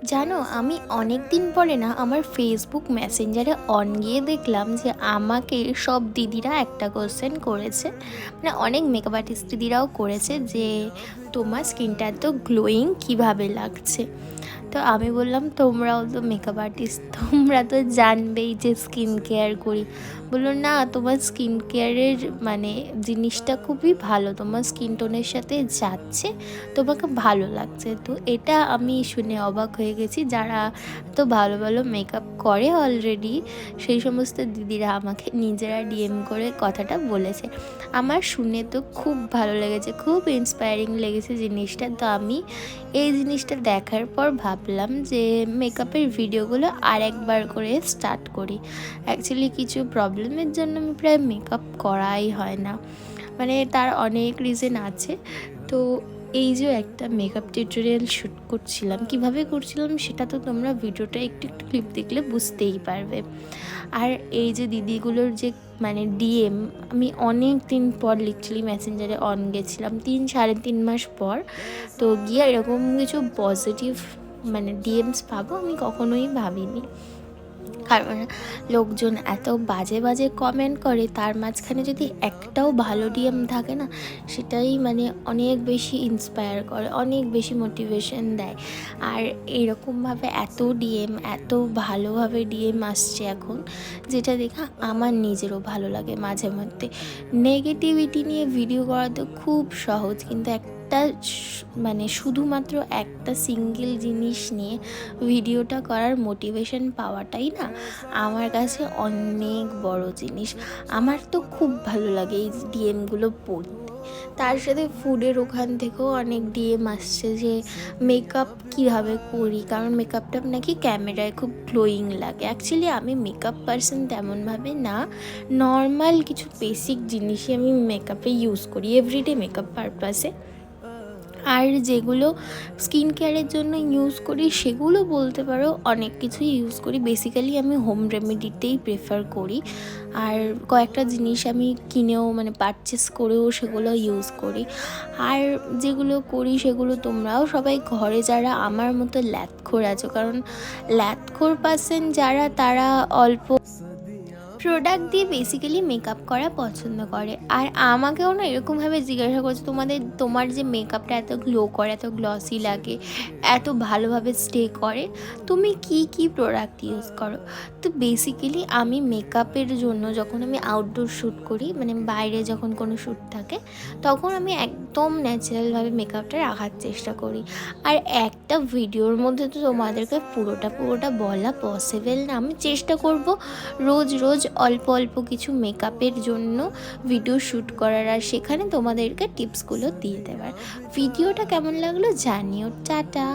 জানো, আমি অনেক দিন পরে না আমার ফেসবুক মেসেঞ্জারে অন গিয়ে দেখলাম যে আমাকে সব দিদিরা একটা কোশ্চেন করেছে। মানে অনেক মেকআপ আর্টিস্ট দিদিরাও করেছে যে তোমার স্কিনটা এত গ্লোয়িং কিভাবে লাগছে। তো আমি বললাম তোমরাও তো মেকআপ আর্টিস্ট, তোমরা তো জানবেই যে স্কিন কেয়ার করি। বললো না, তোমার স্কিন কেয়ারের মানে জিনিসটা খুবই ভালো, তোমার স্কিন টোনের সাথে যাচ্ছে, তোমাকে ভালো লাগছে। তো এটা আমি শুনে অবাক হয়ে গেছি। যারা তো ভালো ভালো মেকআপ করে অলরেডি, সেই সমস্ত দিদিরা আমাকে নিজেরা ডিএম করে কথাটা বলেছে। আমার শুনে তো খুব ভালো লেগেছে, খুব ইন্সপায়ারিং লেগেছে জিনিসটা। তো আমি এই জিনিসটা দেখার পর ভাবলাম যে মেকআপের ভিডিওগুলো আর একবার করে স্টার্ট করি। অ্যাকচুয়ালি কিছু প্রবলেমের জন্য আমি প্রায় মেকআপ করাই হয় না, মানে তার অনেক রিজন আছে। তো এই যে একটা মেকআপ টিউটোরিয়াল শ্যুট করছিলাম, কিভাবে করছিলাম সেটা তো তোমরা ভিডিওটা একটু একটু ক্লিপ দেখলে বুঝতেই পারবে। আর এই যে দিদিগুলোর যে মানে ডিএম, আমি অনেক দিন পর লিটারালি মেসেঞ্জারে অন গেছিলাম, 3-3.5 মাস পর। তো গিয়ে এরকম কিছু পজিটিভ মানে ডিএমস পাবো আমি কখনোই ভাবিনি। কারণ লোকজন এত বাজে বাজে কমেন্ট করে, তার মাঝখানে যদি একটাও ভালো ডিএম থাকে না, সেটাই মানে অনেক বেশি ইন্সপায়ার করে, অনেক বেশি মোটিভেশন দেয়। আর এরকমভাবে এত ডিএম, এত ভালোভাবে ডিএম আসছে এখন, যেটা দেখা আমার নিজেরও ভালো লাগে। মাঝে মধ্যে নেগেটিভিটি নিয়ে ভিডিও করা তো খুব সহজ, কিন্তু একটা মানে শুধুমাত্র একটা সিঙ্গেল জিনিস নিয়ে ভিডিওটা করার মোটিভেশন পাওয়াটাই না আমার কাছে অনেক বড় জিনিস। আমার তো খুব ভালো লাগে এই ডিএমগুলো পড়তে। তার সাথে ফুডের ওখান থেকেও অনেক ডিএম আসছে যে মেকআপ কীভাবে করি, কারণ মেকআপটা নাকি ক্যামেরায় খুব গ্লোয়িং লাগে। অ্যাকচুয়ালি আমি মেকআপ পার্সন তেমনভাবে না, নর্মাল কিছু বেসিক জিনিসই আমি মেকআপে ইউজ করি এভরিডে মেকআপ পারপাসে। আর যেগুলো স্কিন কেয়ারের জন্য ইউজ করি সেগুলো বলতে পারো অনেক কিছুই ইউজ করি। বেসিক্যালি আমি হোম রেমেডিতেই প্রেফার করি। আর কয়েকটা জিনিস আমি কিনেও মানে পারচেস করেও সেগুলো ইউজ করি। আর যেগুলো করি সেগুলো তোমরাও সবাই ঘরে যারা আমার মতো ল্যাথখোর আছো, কারণ ল্যাথখোর পার্সন যারা, তারা অল্প প্রোডাক্ট দিয়ে বেসিক্যালি মেকআপ করা পছন্দ করে। আর আমাকেও না এরকমভাবে জিজ্ঞাসা করছে তোমার যে মেকআপটা এত গ্লো করে, এত গ্লসি লাগে, এত ভালোভাবে স্টে করে, তুমি কি কি প্রোডাক্ট ইউজ করো। তো বেসিক্যালি আমি মেকআপের জন্য যখন আমি আউটডোর শ্যুট করি, মানে বাইরে যখন কোনো শ্যুট থাকে, তখন আমি একদম ন্যাচারালভাবে মেকআপটা রাখার চেষ্টা করি। আর একটা ভিডিওর মধ্যে তো তোমাদেরকে পুরোটা বলা পসিবল না। আমি চেষ্টা করব রোজ রোজ অল্প অল্প কিছু মেকআপের জন্য ভিডিও শ্যুট করার, আর সেখানে তোমাদেরকে টিপসগুলো দিয়ে দেওয়ার। ভিডিওটা কেমন লাগলো জানিও। টাটা।